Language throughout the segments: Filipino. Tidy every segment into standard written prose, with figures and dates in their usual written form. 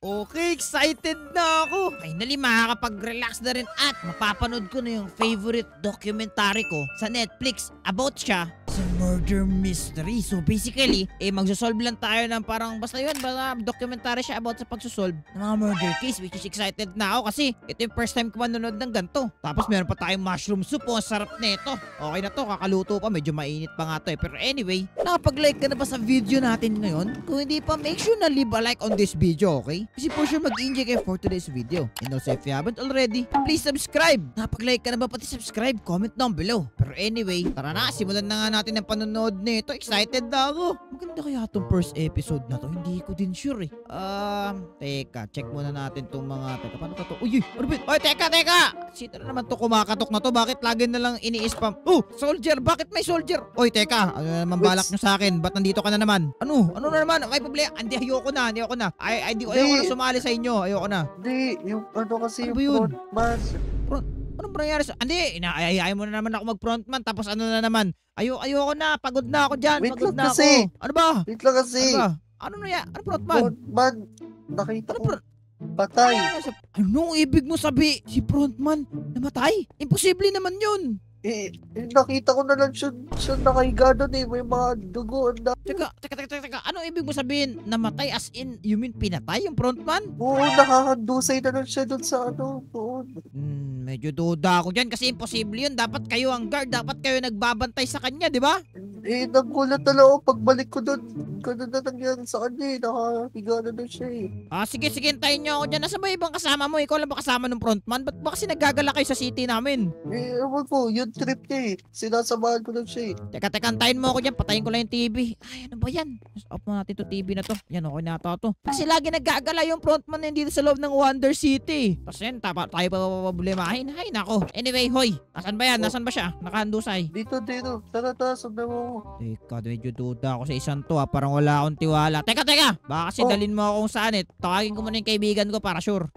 Okay, excited na ako. Finally, makakapag-relax na rin at mapapanood ko na yung favorite documentary ko sa Netflix about siya sa murder mystery. So basically, magsosolve lang tayo ng parang basta documentary siya about sa pagsosolve ng mga murder case, which is excited na ako kasi ito yung first time ko manonood ng ganito. Tapos meron pa tayong mushroom soup. Oh, sarap nito. Okay na to, kakaluto pa. Medyo mainit pa nga to eh. Pero anyway, nakapag-like ka na ba sa video natin ngayon? Kung hindi pa, make sure na leave a like on this video, okay? Kasi for sure mag-enjoy kayo for today's video. And also if you haven't already, please subscribe. Nakapag-like ka na ba? Pati subscribe, comment down below. Pero anyway, tara na, simulan na nga natin ang panonood nito. Excited na ako. Maganda kaya itong first episode na to? Hindi ko din sure eh. Teka, check muna natin itong mga... Teka, paano ka to? Uy, ano ba? Oy, teka! Sino na naman to kumakatok na to? Bakit lagi na lang ini-spam? Oh, soldier! Bakit may soldier? Oy, teka, ano naman balak nyo sa akin? Ba't nandito ka na naman? Ano na naman? May problema? Hindi, ayoko na. Ayoko na sumali sa inyo. Ayoko na. Hindi, yung ano kasi Ano ba yung yun? frontman. Anong nangyari sa... Hindi, inaayay mo na naman ako mag-frontman. Tapos ano na naman? Ayoko na. Pagod na ako dyan. Wait Pagod lang na kasi. ako. Ano ba? Wait lang kasi. Ano ba? Ano nangyari? Ano frontman? Frontman, nakita Ano ko patay. Anong ibig mo sabi? Si frontman namatay? Imposible naman yun. Nakita ko na lang siya nakahiga doon eh. May mga dugo. Teka. Anong ibig mo sabihin? Namatay as in, you mean pinatay yung frontman? Oo, nakakandusay na lang siya doon sa ano. Doon. Medyo duda ako dyan kasi imposible yun. Dapat kayo ang guard. Dapat kayo nagbabantay sa kanya, di ba? Nagulat na lang ako pagbalik ko doon. Ganun na nangyari sa kanya eh. Nakahiga na lang siya eh. Sige, hintayin nyo ako dyan. Nasa ba ibang kasama mo? Ikaw lang ba kasama ng frontman? Ba't ba kasi naggagala kayo sa city namin? Ewan ko, yun trip niya eh. Sinasamahan ko lang siya eh. Teka, antayin mo ako dyan. Patayin ko lang yung TV. Ay, ano ba yan? Off mo natin to TV na to. Yan, okay na to. Kasi lagi naggagala yung frontman na dito sa loob ng Wonder City. Tapos yan, tayo pa problemahin. Ay, nako. Anyway, hoy. Nasaan ba yan? Nasaan ba siya? Nakahandusay. Dito. Tara, sundan mo. Teka, medyo duda ako sa isang to ha. Parang wala akong tiwala. Teka. Baka kasi dalin mo ako kung saan eh. Tawagin ko muna yung kaibigan ko para sure.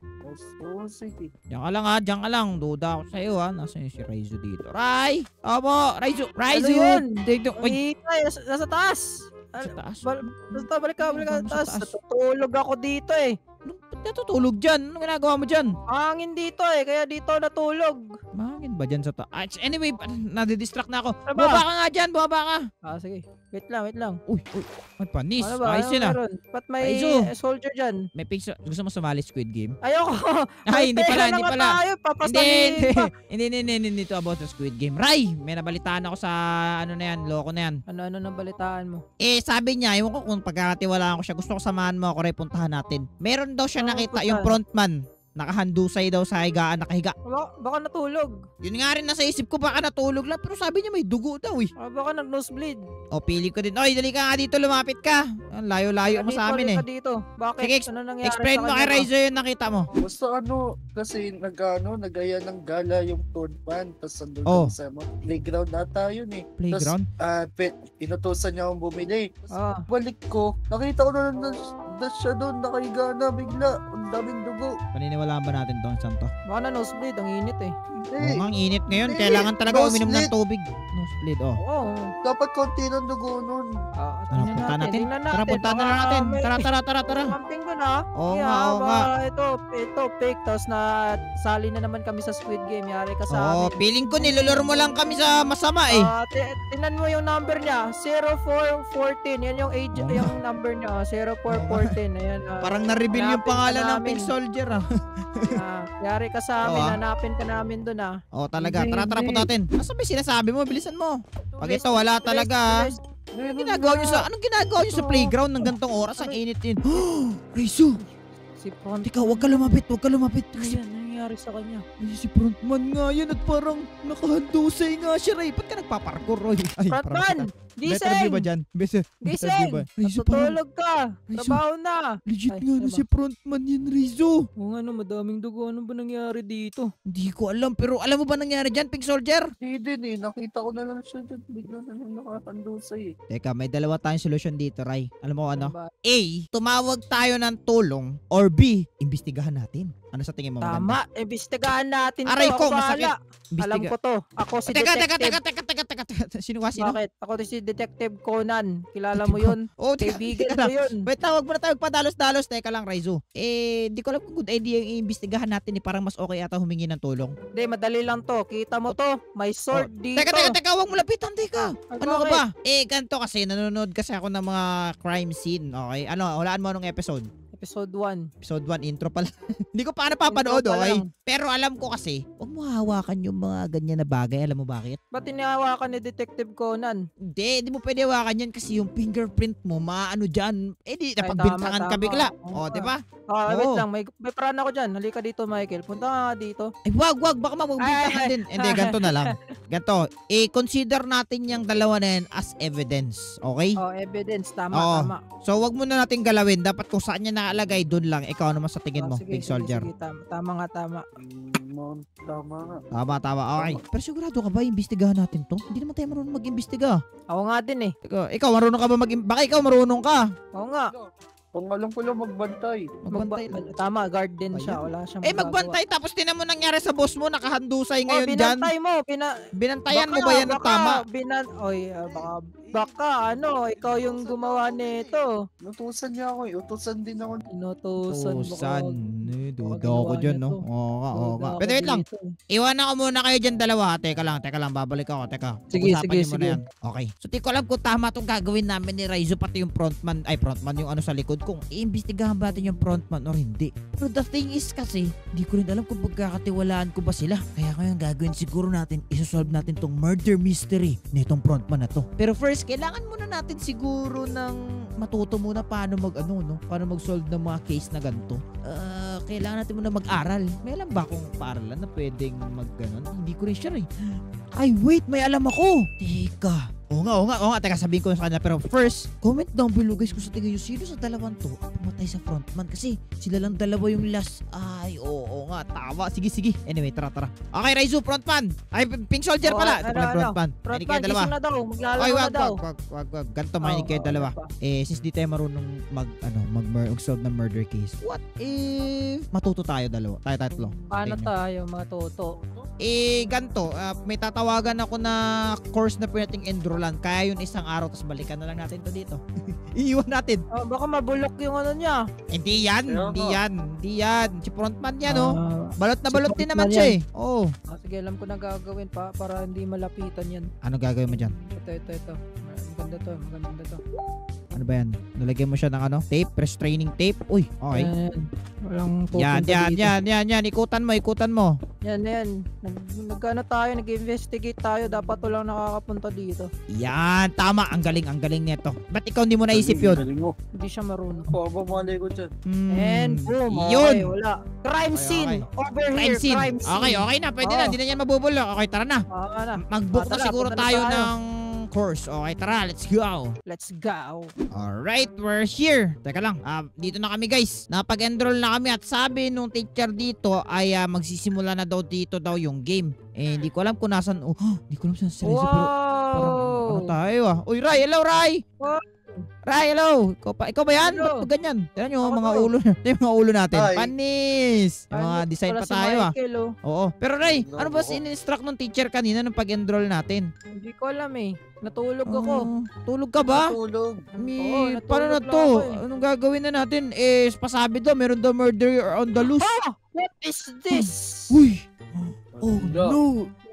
Sige. Diyan ka lang ha. Diyan ka lang. Duda ako sa'yo ha. Nasaan si Raizo dito? Ray! Opo! Raizo! Ano yun? Dito. Uy! Nasa taas. Sa taas? Balik ka taas. Natutulog ako dito eh. Ba't natutulog dyan? Anong ginagawa mo dyan? Hangin dito eh, kaya dito natulog. Mahangin ba dyan sa taas? Anyway, nadidistract na ako. Ano ba? Bumaba ka nga dyan. Bumaba ka. Sige. Wait lang. Uy. May panis. Ano ba? Ayos yun ah. Ba't may Raizo. soldier dyan? May picture. Gusto mo sumali Squid Game? Ayoko. Ay, hindi pala. Tayo, Hindi. Hindi to about the Squid Game. Ray, may nabalitaan ako sa ano na yan, loko na yan. Ano nang balitaan mo? Sabi niya, ewan ko kung pagkakatiwalaan ko siya, gusto ko samahan mo ako, Ray, puntahan natin. Meron daw siya nakita yung frontman. Nakahandusay daw sa higaan, nakahiga. Baka natulog. Yun nga rin nasa isip ko, baka natulog lang. Pero sabi niya may dugo daw eh. Baka nag-nosebleed. Pili ko din. Oy, dali ka nga dito, lumapit ka. Layo-layo mo sa amin eh. Dito. Bakit? Sige, ano nangyari explain mo kay Raizo yung nakita mo. Basta kasi nagaya ng gala yung frontman. Tapos andun sa playground nata yun eh. Playground? Tapos inutusan niya akong bumili. Balik ko, nakita ko na siya doon, nakahiga na bigla. Ang daming dugo. Paniniwalaan ba natin tong santo? Baka na nosebleed, ang init eh. Ang init ngayon. Kailangan talaga uminom ng tubig. Nosebleed, Oo. Dapat konti ng dugo nun. Punta natin. Tara, punta na natin. Tara. Camping ko na. Oo nga. Ito, fake. Tapos sali na naman kami sa Squid Game. Yari ka sa amin. Feeling ko nilolor mo lang kami sa masama eh. Tingnan mo yung number niya. 0414. Yan yung age, yung number niya. 0414. Ayan. Parang na-reveal yung pangalan ng Pink Soldier ah. Yari ka sa amin. Hanapin ka namin dun ah. Talaga. Tara, punta natin. Ano ba sinasabi mo? Bilisan mo. Pag ito, wala talaga. Anong ginagawa nyo sa playground ng gantong oras? Ang init din. Raizo! Si Front. Teka, huwag ka lumapit. Ano nangyari sa kanya? Si frontman nga yan at parang nakahandusay nga siya, Ray. Ba't ka nagpaparkour, Roy? Frontman! Better view ba dyan? Better Gising! view ba? Natutulog ka! Trabaho na! Legit nga na si frontman yan, Rizzo. Oo nga no, madaming dugo. Ano ba nangyari dito? Hindi ko alam, pero alam mo ba nangyari dyan, Pink Soldier? Hindi din eh, nakita ko na lang siya doon. Bigla na lang nakakandusay eh. Teka, may dalawa tayong solusyon dito, Ray. Alam mo ano? A, tumawag tayo ng tulong. Or B, imbestigahan natin. Ano sa tingin mo maganda? Tama, imbestigahan natin to. Aray ko, Ako masakit. bahala. Alam ko to. Ako si Teka, detective. teka. Sino? Bakit? Ako si Detective Conan. Kilala mo yun? Oh, Kaibigan teka ko lang. yun. Wait, wag mo na tayo padalos-dalos. Teka lang, Raizo. Di ko alam kung good idea yung iimbestigahan natin. Parang mas okay ata humingi ng tulong. Hindi, madali lang to. Kita mo to. May sword dito. Teka, wag mo lapitan, teka. Ano ka bakit? ba? Ganito kasi, nanonood kasi ako ng mga crime scene, okay? Hulaan mo anong episode? Episode 1. Episode 1, intro pala. Hindi ko pa napapanood, Intro pa okay? lang. Pero alam ko kasi, huwag mo hawakan yung mga ganyan na bagay. Alam mo bakit? Ba't tinahawakan ni Detective Conan? Hindi mo pwede hawakan yan kasi yung fingerprint mo, maano dyan. Di, Ay, napabintangan ka tama. bigla. Oo Di ba? Wait Oo. lang. May prana ko dyan. Halika dito, Michael. Punta ka dito. Ay, wag, baka magbintangan Ay. din. Hindi, ganito na lang. Ganito, consider natin yung dalawa na yan as evidence, okay? Oh, evidence. Tama, Oo. tama. So, wag mo na natin galawin. Dapat kung saan niya nakalagay, dun lang. Ikaw naman sa tingin mo, Sige, Big Soldier. Sige, tama nga, tama. Tama nga. Tama. Okay. Pero sigurado ka ba, imbestigahan natin to? Hindi naman tayo marunong mag-imbestiga. Ako nga din eh. Ikaw marunong ka ba baka ikaw marunong ka? Oo nga. Kung alam ko lang magbantay. Magbantay. Tama, guard din siya. Ayan. Wala siyang Magbantay tapos tinan mo nangyari sa boss mo, nakahandusay ngayon dyan. binantay mo. Binantayan mo ba yan ng tama? Baka ikaw yung gumawa nito. Nutusan niya ako eh. Utusan din ako. Inutusan. Duda ako dyan, no? Oo nga. Pero wait lang, iwanan ko muna kayo dyan dalawa. Teka lang, babalik ako. Teka, Sige, pag-usapan niyo muna sige. yan. Okay. So, di ko alam kung tama itong gagawin namin ni Raizo, pati yung frontman yung ano sa likod, kung iimbestigahan ba natin yung frontman or hindi. Pero the thing is kasi, di ko rin alam kung pagkakatiwalaan ko ba sila. Kaya ngayon gagawin siguro natin, isosolve natin tong murder mystery nitong frontman na to. Pero first, kailangan muna natin siguro ng matuto muna paano mag-solve ng mga case na ganito. Kailangan natin muna mag-aral. May alam ba kung paaralan na pwedeng mag-ganon? Hindi ko rin sure eh. Ay, wait! May alam ako! Teka. Oo nga. Teka, sabihin ko sa kanya. Pero first, comment down below guys kung sa tingin nyo sino sa dalawang to pumatay sa frontman. Kasi sila lang dalawa yung last. Ay, oo nga. Tama. Sige. Anyway, tara. Okay, Raizo, frontman. Ay, Pink Soldier pala. Ito pala frontman. Makinig kayo dalawa. Gising na daw. Maglalaro Ay, na daw. wag. Ganito, makinig kayo dalawa. Since di tayo marunong mag-solve ng murder case, what if matuto tayo dalawa? Tayo tatlo. Paano Tingnan. tayo matuto? Ganito, may tatawagan ako na course na pwedeng enrollan. Kaya yun isang araw, tapos balikan na lang natin to dito. Iiwan natin. Baka mabulok yung ano niya. Hindi yan. Si frontman yan, Balot na Si balot din frontman naman siya eh. Oo. Sige, alam ko na gagawin para hindi malapitan yan. Ano gagawin mo dyan? Ito. Maganda to. Ano ba yan? Nalagyan mo siya ng tape? Restraining tape? Uy, okay. Walang Yan. Ikutan mo. Yan. Nag-ano tayo, nag-investigate tayo. Dapat walang nakakapunta dito. Yan, tama. Ang galing nito. Ba't ikaw hindi mo naisip yun? Galing mo. Hindi siya marunong. Paba malay ko dyan. And boom, Yun. okay, wala. Crime scene. Over here, crime scene. Okay na. Pwede na. Hindi na yan mabubulok. Okay, tara na. Mag-book na Tara, siguro punta na tayo tayo. ng course. Okay, tara. Let's go. Let's go. Alright, we're here. Teka lang, dito na kami guys. Napag-enroll na kami at sabi nung teacher dito ay magsisimula na dito yung game. Hindi ko alam kung nasan. Hindi ko alam saan si Rizzo, pero parang ano tayo Uy, Ray, hello Ray. Wow. Ray, hello. Ikaw ba yan? Hello. Ba't ganyan? Tignan nyo, Ako mga to. ulo. Ito yung mga ulo natin. Ay. Panis. Yung mga design Wala pa si tayo Michael, Oo. Pero Ray, ano ba Ako. in-instruct ng teacher kanina nung pag-enroll natin? Hindi ko alam eh. Natulog ako. Tulog ka ba? Tulog. Oo, natulog Paano na lang to? ako eh. Anong gagawin na natin? Pasabi daw, meron daw murderer on the loose. What is this? Uy! Oh Wala. no!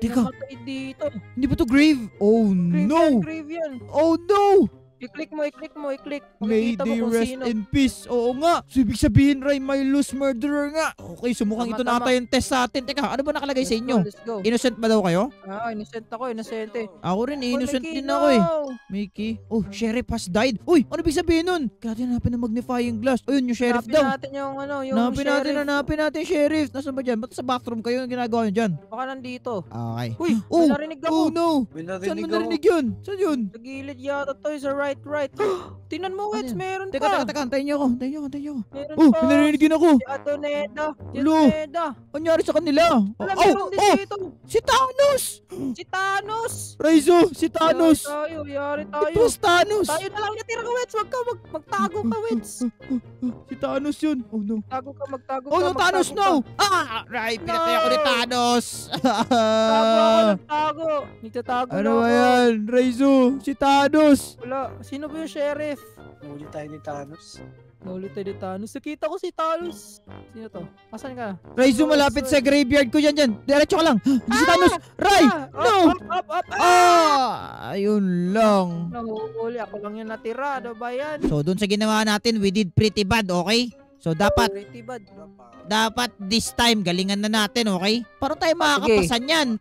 Teka, Namatay dito. hindi ba to grave? Oh no! Grave yan. Oh no! I-click mo. May Makikita mo they kung rest sino. in peace. Oo nga. So, ibig sabihin, Ray, may loose murderer nga. Okay, sumukhang ito na Tama. ata yung test sa atin. Teka, ano ba nakalagay sa inyo? Let's go. Innocent ba daw kayo? Innocent ako. Innocente. Ako rin, innocent Mickey, din ako eh. no! Mickey. Oh, sheriff has died. Uy, ano ibig sabihin nun? Kaya hanapin ng magnifying glass. Ayun, yung sheriff Hanapin daw. natin yung Hanapin natin, sheriff. Nasaan ba dyan? Ba't sa bathroom kayo? Ang ginagawa nyo dyan? Baka nandito. Okay. Uy, Oh, may narinig ako. oh no. May Saan mo narinig ako. narinig yun? Saan yun? Sa gilid yata to, sa right. right. Tingnan mo, Wets, meron Teka, pa. antayin niyo ako. Meron Oh, pa. may narinig ako. Si Atoneda. Ulo. Ano nangyari sa kanila? Wala, meron din dito. Si Thanos! Si Thanos. Raizo, si Thanos! Yari It tayo. was Thanos! Tayo na lang natira ka, Wets. Wag ka, magtago ka, Wets. Si Thanos yun. Oh no. Magtago Oh ka. no, Thanos, magtago no! Ah! Right, pinatay ako ni Thanos! Tago. Nagtatago na Ano ako. ba yan? Raizo, si Thanos! Wala. Sino ba yung sheriff? Huli tayo ni Thanos. Naulit tayo ni Thanos. Nakita ko si Thanos. Sino to? Asan ka? Raizo, malapit sa graveyard ko dyan. Diretso ka lang. Si Thanos! Ray! No! Up! Ayun lang. Nahuhuli. Ako lang yung natira. Ano ba yan? So, dun sa ginawa natin, we did pretty bad, okay? So, dapat Pretty bad. this time, galingan na natin, okay? Paano tayo makakapasan yan?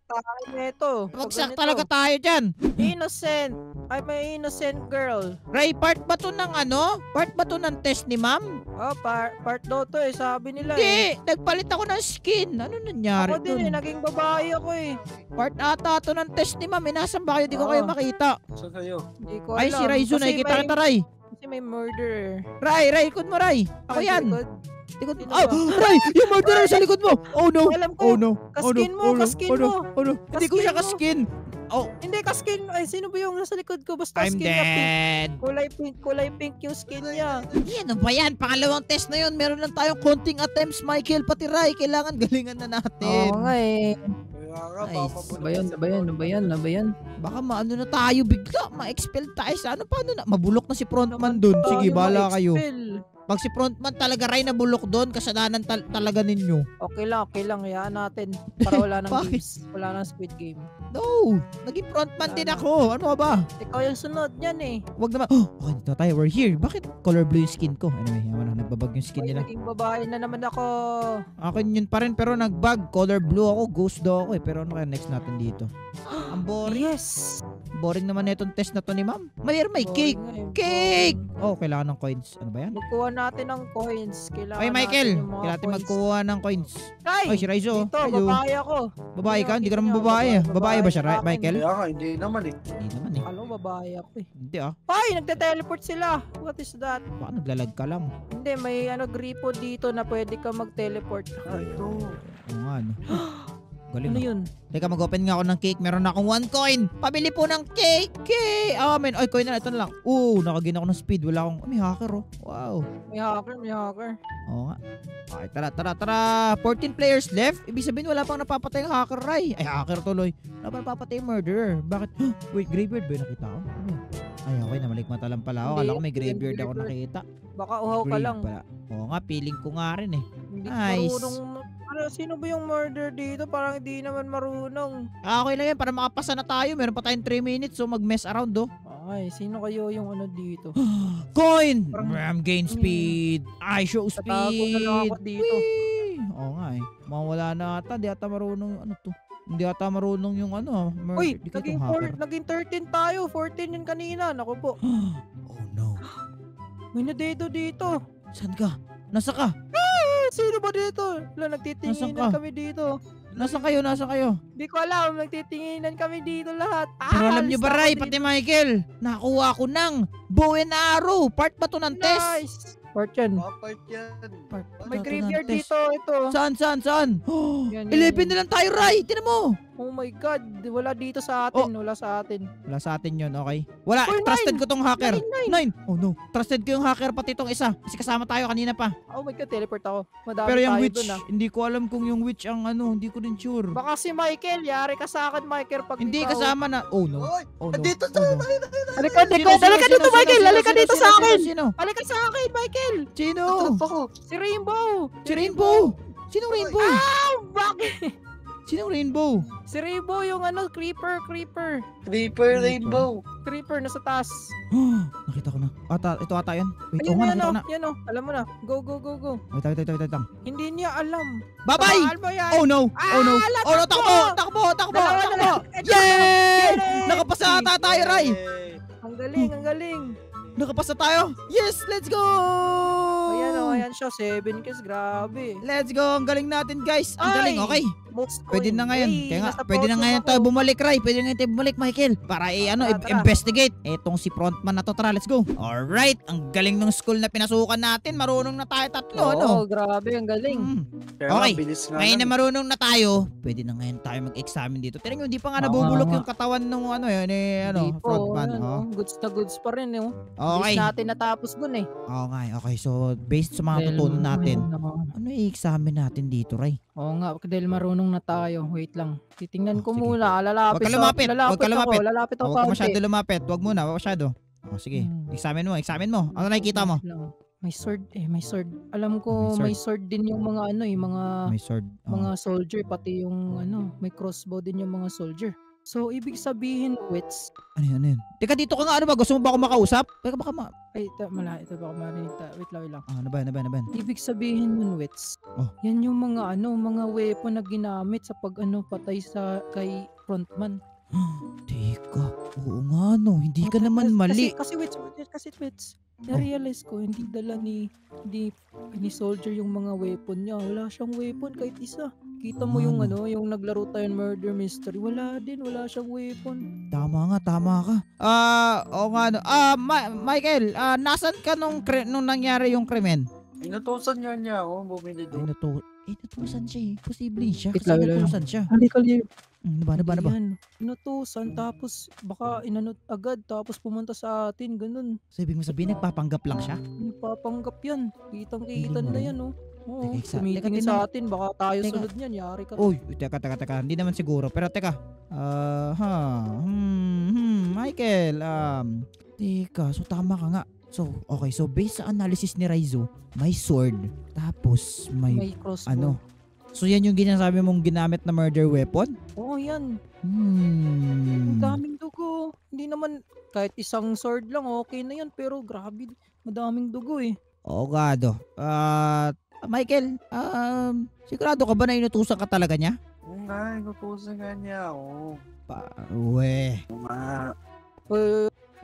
Tayo nito. Wagsak talaga tayo dyan. Innocent. I'm an innocent girl. Ray, part ba to ng ano? Part ba to ng test ni ma'am? Oh, part daw to eh. Sabi nila eh. Hindi, nagpalit ako ng skin. Ano nangyari Ako din eh. dun? Naging babae ako eh. Part ata to ng test ni ma'am. Inasan ba kayo? Di ko kayo makita. Saan kayo? Hindi ko alam. Ay, si Raizo, Kasi nakikita kita, Ray. Kasi may murderer. Ray, ikot mo, Ray. Ako yan. Likod. Likod mo. Sino Oh, ba? Ray, yung murderer sa likod mo. Oh no. Alam ko. Oh no. Kaskin mo, kaskin mo. Oh no. Hindi ko siya Kaskin mo. kaskin. Oh, Hindi, kaskin. Ay, sino ba yung nasa likod ko? Basta I'm skin niya pink. dead. Kulay pink yung skin niya. Ano ba yan? Pangalawang test na yun. Meron lang tayong konting attempts, Michael. Pati Ray, kailangan galingan na natin. Oo nga eh. Kaya Nice. papabulok Ano ba yan? Baka maano na tayo bigla. Ma-expel tayo sa ano. Paano na? Mabulok na si frontman dun. Sige, bahala kayo. Pag si frontman talaga, Ray, nabulok dun, kasalanan talaga ninyo. Okay lang. Hayaan natin. Para wala nang Bakit? games. Wala nang Squid Game. No! Naging frontman din ako. Ano ba? Ikaw yung sunod niyan eh. Wag naman. Oh, okay, dito tayo. We're here. Bakit color blue yung skin ko? Anyway, yaman na. Nagbabag yung skin Ay, nila. naging babae na naman ako. Akin yun pa rin, pero nagbag. Color blue ako. Ghost daw ako eh. Pero ano kaya next natin dito? Ang boring. Yes. Boring naman na itong test na to ni ma'am. May cake. Boring nga eh, Cake! boring. Oh, kailangan ng coins. Ano ba yan? Magkuha natin ng coins. Kailangan Ay, Michael. natin yung mga Kailangan coins. magkuha ng coins. Ay! Ay, si Raizo. Dito, Hello. babae ako. Babae ka? Hindi ka naman Tingnan niyo, babae. Babae ba siya, sa akin. Michael? Kaya nga, hindi naman eh. Hindi naman eh. Alam, babae ako eh. Hindi ah. Ay, nagte-teleport sila. What is that? Baka naglalag ka lang. Hindi, may gripo dito na pwede ka mag-teleport. Ay, ito. Oo nga, ano. Galing. Ano ah. yun? Teka, mag-open nga ako ng cake. Meron na akong 1 coin. Pabili po ng cake. Cake! Amen. Ay, coin na. Ito na lang. Nakagin ako ng speed. Wala akong... may hacker oh. Wow. May hacker. Oo nga. Okay, tara. 14 players left. Ibig sabihin, wala pang napapatay ng hacker, Ray. Ay, hacker tuloy. Wala pang napapatay yung murderer. Bakit? Wait, graveyard ba yung nakita ko? Ano yun? Ay, okay. Namalikmata lang pala ako. Hindi, Kala ko may hindi graveyard ako graveyard. nakita. Baka uhaw ka Grave lang. pala. Oo nga, feeling ko nga rin eh. Hindi Nice. marunong. Sino ba yung murder dito? Parang hindi naman marunong. Okay lang yan. Para makapasa na tayo. Meron pa tayong 3 minutes. So, mag-mess around oh. Ay, sino kayo yung dito? Coin! Parang- Ram gain speed. I show Tatago na lang ako speed. dito. Whee! Oo nga eh. Mawala na ata. Di ata marunong ano to. Hindi ata marunong yung ano. Uy, di kayo tong hacker. naging 13 tayo. 14 yun kanina. Naku po. Oh no. May nadedo dito. Saan ka? Nasa ka? Sino ba dito? Wala, Nasaan nagtitinginan ka? kami dito. Nasaan kayo? Di ko alam, nagtitinginan kami dito lahat. Pero alam nyo alis ba, na ako Ray, dito. pati Michael, nakuha ko ng bow and arrow. Part ba to ng test? Nice. Part yan. Mapart yan. Part May ba to ng graveyard test? dito, ito. Saan? Yan, 11 na lang tayo, Ray. Tinan mo. Oh my God, wala dito sa atin, wala sa atin. Wala sa atin yun, okay? Wala, Uy, trusted nine! ko tong hacker. 9. 9. Oh no. Trusted ko yung hacker pati tong isa. Kasi kasama tayo kanina pa. Oh my God, teleport ako. Madami Pero yung tayo witch, dun hindi ko alam kung yung witch ang ano, hindi ko din sure. Baka si Michael, yari ka sa akin, Michael, pag Hindi ikaw. kasama na. Oh no. Hoy! Oh no. Andito Oh, no. Halika dito, Michael, halika dito sa akin. Sino? Halika sa akin, Michael. Sino? Trap ako. Si Rainbow. Si Rainbow. Sinong Rainbow? Ah, bakit? Sinong Rainbow? Si Rainbow yung creeper. Creeper Rainbow. Rainbow. Creeper, nasa taas. Nakita ko na. Ito ata yan. Wait, Ayun oo nga, yan, nakita ko na. yan alam mo na. Go. Wait. Hindi niya alam. Bye-bye! Tamaan mo yan. Oh no! Ah, Oh no! ala, Oh no! takbo! Takbo! Dalawa na lang. Yay! Yay! Nakapasa ata tayo, Ray! Ang galing. Nakapasa tayo! Yes! Let's go! Ayan, siya, 7 kills, grabe. Let's go, ang galing natin guys. Ang galing, okay. Most Pwede na ngayon. Hey, Kaya nga, nasa pwede na podium ngayon ako. tayo bumalik, Ray. Pwede na ngayon tayo bumalik, Michael. Para Tara. investigate. Etong si frontman na to, tara, let's go. Alright, ang galing ng school na pinasukan natin. Marunong na tayo tatlo, ano? Oo, grabe, ang galing. Kaya Okay, nga, bilis nga ngayon na lang. marunong na tayo, pwede na ngayon tayo mag-examine dito. Tignan nyo, hindi pa nga nabubulok nga. yung katawan ng Hindi po, frontman. ano, Oh. goods na goods pa rin, eh. Okay. Bilis natin natapos dun, eh. Okay. So, based sa mga tutunan natin, ano i-examine natin dito, Ray? Oo nga, dahil marunong na tayo. Wait lang. Titingnan ko Sige. muna. Huwag ka lumapit. Huwag ka lumapit. Lalapit ako Huwag ka kaunti. masyado lumapit. Huwag muna, huwag masyado. Sige. Examine mo. Ano nakikita mo? Wait lang. May sword may sword. Alam May ko sword. may sword din yung mga May sword. mga soldier, pati yung may crossbow din yung mga soldier. So, ibig sabihin, wits, Ano yun? Teka, dito ka nga. Ano ba? Gusto mo ba ako makausap? Teka, baka ito baka marinig ta. Wait lang. Ano ba? Ibig sabihin nun, wits, Oh. yan yung mga weapon na ginamit sa patay kay frontman. Teka. Oo nga, no. Hindi ka naman mali. Kasi wits, na-realize ko, hindi dala ni soldier yung mga weapon niya. Wala siyang weapon kahit isa. Kita mo yung yung naglaro tayo ng murder mystery. Wala siyang weapon. Tama ka. Oo nga, no. Michael, nasan ka nung nangyari yung krimen? Inutusan nga niya ako, bumili doon. Inutusan siya eh. Posible siya. Wait Kasi lang. inutusan siya. Halika. Ano ba? Yan. Inutusan, tapos baka inanot agad, tapos pumunta sa atin, ganun. So, ibig mo sabihin, nagpapanggap lang siya? Papanggap yan. Kitang-kita Hindi mo na rin. yan, oh. Oo, Teka, tumitingin tingnan. sa atin, baka tayo Teka. sunod niyan, yari ka. Uy, teka. Hindi naman siguro. Pero teka. Michael, teka. So, tama ka nga. So, okay. So, based sa analysis ni Raizo, may sword. Tapos, May crossbow. So, yan yung ginasabi mong ginamit na murder weapon? Oo, yan. Ang daming dugo. Hindi naman, kahit isang sword lang, okay na yan. Pero grabe, madaming dugo eh. Oo, gado. Michael, sigurado ka ba na inutusan ka talaga niya? Oo nga, inutusan nga niya ako. Oo nga.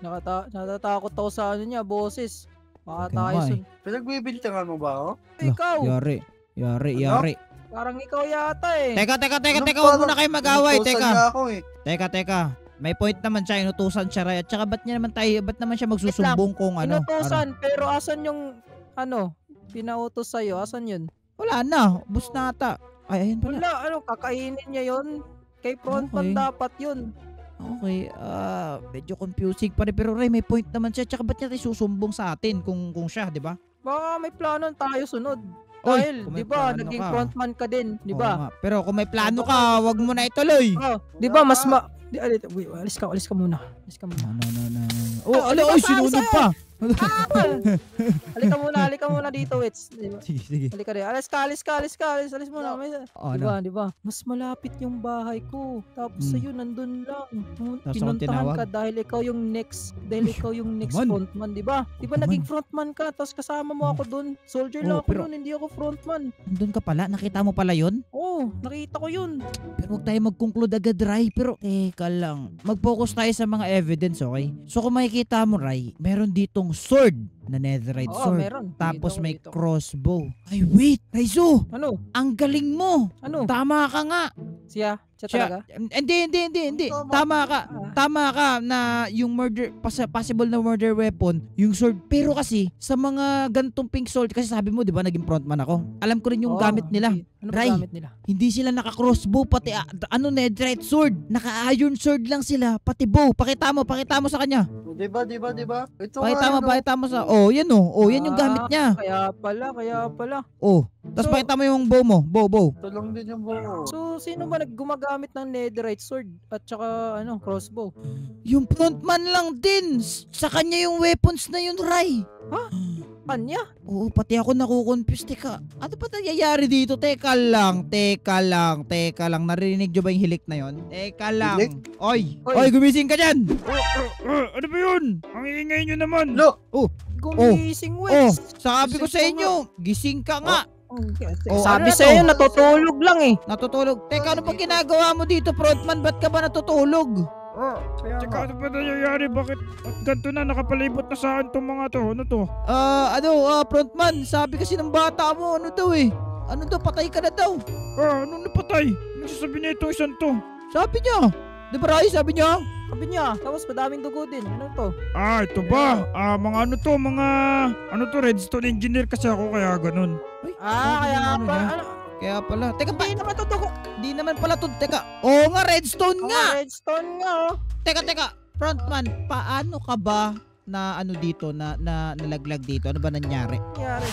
Natatakot ako sa niya, boses. Baka Kaya tayo nga eh. Pinagbibintangan mo ba ako? Ikaw, Yari. parang ikaw yata eh. Teka, Ano huwag muna kayo mag-away. Inutusan Teka. niya ako eh. Teka. May point naman siya, inutusan siya, Ray. At saka ba't naman siya magsusumbong kung ano? Inutusan, pero asan yung, pinautos sa'yo? Asan yun? Wala na, bus na ata. Ay, ayun pala. Wala, kakainin niya yun. Kay frontman Okay. dapat yun. Okay, medyo confusing pa rin. Pero Ray, may point naman siya. Tsaka ba't niya tayo susumbong sa atin kung siya, di ba? Baka may plano tayo sunod. Oy, Dahil, kung may di ba, plano naging ka. frontman ka din, di Oo ba? nga. Pero kung may plano ka, wag mo na ituloy. Oh, di ba, alis ka muna. No. Oh, Ay, sinunod pa. Halika muna dito, Wits. Diba? Sige. Halika rin. Alis muna. Diba? Mas malapit yung bahay ko. Tapos sa'yo, nandun lang. Tapos akong Pinuntahan tinawag? ka dahil ikaw yung next naman. frontman, diba? Diba Naman. naging frontman ka, tapos kasama mo ako dun. Soldier lang ako pero- dun, hindi ako frontman. Nandun ka pala? Nakita mo pala yun? Oo, nakita ko yun. Pero huwag tayo mag-conclude agad, Ray. Pero, teka lang. Mag-focus tayo sa mga evidence, okay? So, kung makikita mo, Ray, meron ditong sword na netherite Oo, sword. meron. Tapos may Dito. crossbow. Ay, wait! Raizo! Ano? Ang galing mo! Ano? Tama ka nga! Siya talaga? Hindi. Tama. Tama ka. Ah. Tama ka na yung possible na murder weapon, yung sword. Pero kasi, sa mga gantong pink sword, kasi sabi mo, di ba, naging frontman ako. Alam ko rin yung Oo, gamit nila. Ano ba Ray. gamit nila? Hindi sila naka-crossbow, pati netherite sword. Naka-iron sword lang sila, pati bow. Pakita mo sa kanya. Diba? Ito Pakita mo sa, yan yan yung gamit niya. Kaya pala. Oh, tapos So- pakita mo yung bow mo, bow. Ito lang din yung buo. So, sino ba gumagamit ng netherite sword at saka crossbow? Yung frontman lang din. Sa kanya yung weapons na yun, Ray. Kanya? Oo, pati ako nakukonfuse. Teka, ano ba nangyayari dito? Teka lang. Narinig nyo ba yung hilik na yon? Teka lang. Hilik? Oy, gumising ka dyan! Ano ba yun? Ang ingay nyo naman. Lo! Gumising, Oh, Wes. sabi ko sa Gising inyo, gising ka nga. Sabi ano sa'yo, to? natutulog lang eh. Natutulog. Teka, ano pa ginagawa mo dito, frontman? Ba't ka ba natutulog? Kaya Tsaka nga. ano ba nangyayari? Bakit at ganito na nakapalibot na sa akin tong mga to? Ano to? Frontman, sabi kasi ng bata mo, ano daw eh. Ano daw, patay ka na daw. Anong napatay? Nagsasabi niya itong isang to. Sabi niya. Di ba, Ray? Sabi niya. Sabi niya, tapos madaming dugo din. Ano to? Ito ba? Mga ano to? Mga ano to? Redstone engineer kasi ako kaya ganun. Kaya ano pa, niya? ano? Kaya pala. Teka, Hindi naman to dugo. Di naman pala to. Teka. Oo nga, redstone nga. Redstone nga, oh. Teka. Frontman, paano ka ba na ano dito, na nalaglag dito? Ano ba nangyari? Nangyari.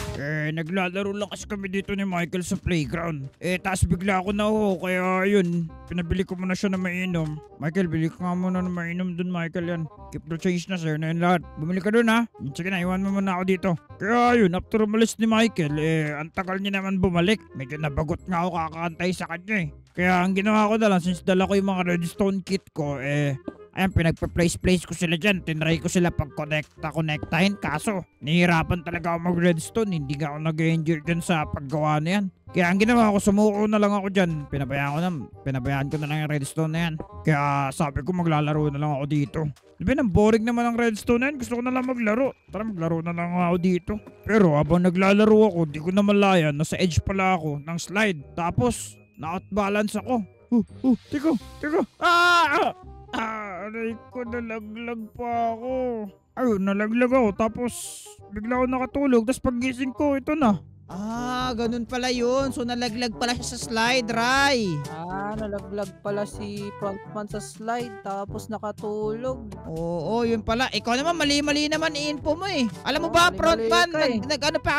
Naglalaro lang kasi kami dito ni Michael sa playground. Taas bigla ako na kaya yun, pinabili ko muna siya na mainom. Michael, bili ka nga muna na mainom dun, Michael, yan. Keep the change na, sir, na yun lahat. Bumili ka dun, ha? Sige na, iwan mo muna ako dito. Kaya yun, after umalis ni Michael, ang tagal niya naman bumalik. Medyo nabagot nga ako kakantay sa kanya, Kaya ang ginawa ko na lang, since dala ko yung mga redstone kit ko, ayan, pinagpa-place ko sila dyan. Tinry ko sila pag-connectahin. Kaso, nahihirapan talaga ako mag-redstone. Hindi nga ako nag-enjoy dyan sa paggawa na yan. Kaya ang ginawa ko, sumuko na lang ako dyan. Pinabayaan ko na lang yung redstone na yan. Kaya sabi ko, maglalaro na lang ako dito. Diba, nang boring naman ang redstone na yan. Gusto ko na lang maglaro. Tara, maglaro na lang ako dito. Pero habang naglalaro ako, di ko na malayan. Nasa edge pala ako ng slide. Tapos, na-outbalance ako. Teka. Aray ko, nalaglag pa ako. Ayun, nalaglag ako. Tapos, bigla ako nakatulog. Tapos paggising ko, ito na. Ganun pala yun. So, nalaglag pala siya sa slide, Ray. Nalaglag pala si Frontman sa slide tapos nakatulog. Oo, yun pala. Ikaw naman, mali-mali naman i-info mo eh. Alam mo ba, Mali-mali Frontman, ka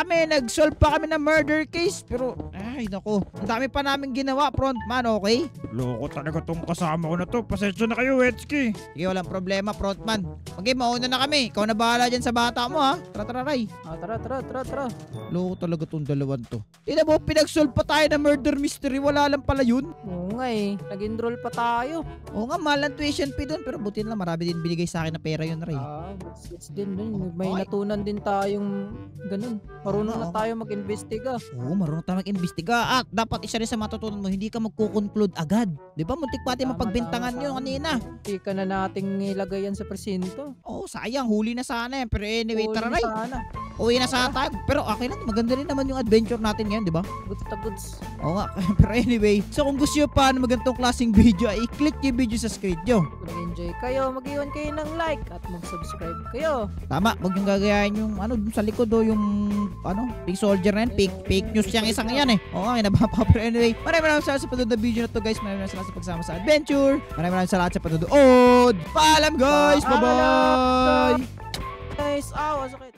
eh. nag-solve pa kami ng murder case. Pero, ay, naku. Ang dami pa namin ginawa, Frontman, okay? Loko talaga tong kasama ko na to. Pasensya na kayo, Wetsky. Sige, walang problema, Frontman. Okay, mauna na kami. Ikaw na bahala dyan sa bata mo, ha? Tara, Ray. Tara. Loko talaga tong dalawan to. Ina mo, pinag-solve pa tayo ng murder mystery. Wala lang pala yun. Oo nga eh. Nag-enroll pa tayo. Oo nga, mahal ang tuition fee dun. Pero buti na lang, marami din binigay sa akin na pera yun, Ray. It's din dun. May Okay. natunan din tayong ganun. Marunong Oo. na tayo mag-imbestiga. Oo, marunong tayo mag-imbestiga. At dapat isa rin sa matutunan mo, hindi ka magkukonclude agad. Di ba? Muntik pati Tama, mapagbintangan tama, yun tama. kanina. Hindi ka na nating ilagay yan sa presinto. Oo, sayang. Huli na sana yan. Pero anyway, Huli tara, na Ray. sana. Uwi na sana tayo. Pero okay lang. Maganda rin naman yung adventure natin ngayon, di ba? Goods ta goods. Oo nga. Pero anyway, so kung gusto nyo pa ng magandang klaseng video, ay i-click yung video sa screen nyo. Kung nag-enjoy kayo, mag-iwan kayo ng like at mag-subscribe kayo. Tama, huwag yung gagayahin yung dun sa likod yung big soldier na yan. Fake news yung isang yan eh. Oo nga, nabapa. Pero anyway, maraming salamat sa panood ng video na to, guys. Maraming salamat sa pagsama sa adventure. Maraming salamat sa panood. Paalam, guys! Bye-bye! Guys, sakit.